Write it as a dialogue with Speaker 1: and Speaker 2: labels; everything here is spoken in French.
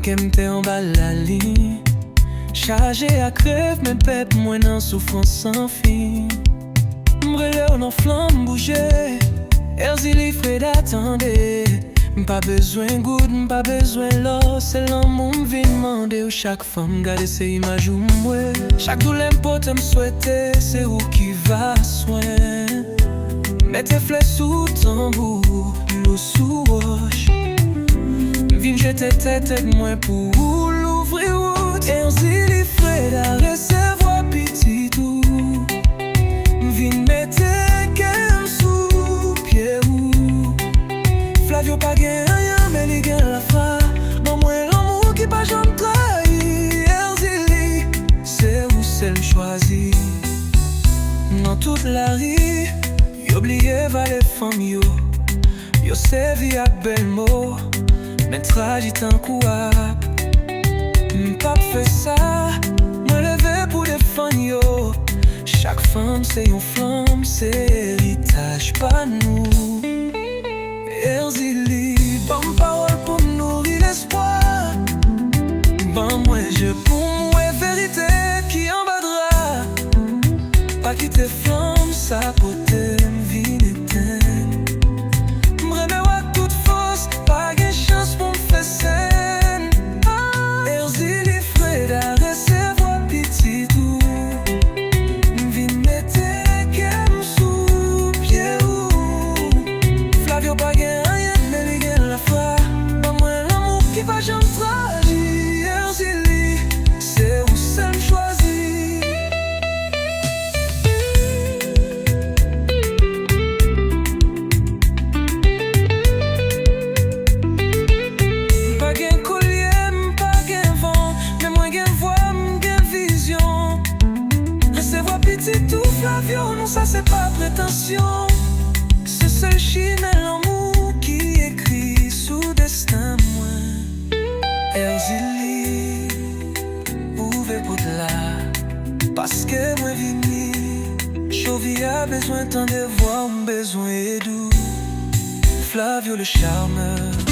Speaker 1: Kem te en bas la ligne, chargé à crève, mais pep moins en souffrance sans fin. M'brele ou nan flamme bouger, Erzili Fred attendez. M'pas besoin goud, m'pas besoin l'or, c'est l'amour m'vin demander ou chaque femme garde ses images ou m'oué. Chaque douleur m'pote m'souhaiter, c'est où qui va soin. Mettez fleurs sous tambour, l'eau sous roche. Vin jeter tête avec moi pour l'ouvrir route. Erzili Fred à recevoir petit tout. Vin mette qu'elle sous pied ou Flavio pas gen rien mais li gen la fa. Non moi l'amour qui pas jamais trahi. Erzili c'est où celle choisie. Dans toute la rue yo oublié va les femmes yo. Yo servi à bel mot mais tragique en quoi. M'pas fait ça, moi levé pour défendre yo. Chaque femme c'est une flamme, c'est héritage pas nous. Erzili, bonne parole pour nourrir l'espoir. Bon moi je pour moi vérité qui en badra. Pas quitter flamme, sa côté vie éteinte. M'remets à toute force, pas de chance pour m'faire scène. Erzili Fred à recevoir petit tout. Vin mette qu'elle sous pied ou Flavio pas gen rien mais li gen la foi. Pas moi l'amour qui va jamais trahi. Erzili c'est où celle choisie. Pas gen collier, pas gen vent, mais moi gen voix, gen vision. Recevoir petit tout Flavio, non ça c'est pas prétention. C'est seul chine l'amour qui écrit sous destin moi. Erzili, ouvrez pour là, parce que moi vini. Chovy a besoin tant de voix, besoin doux. Flavio le charmeur.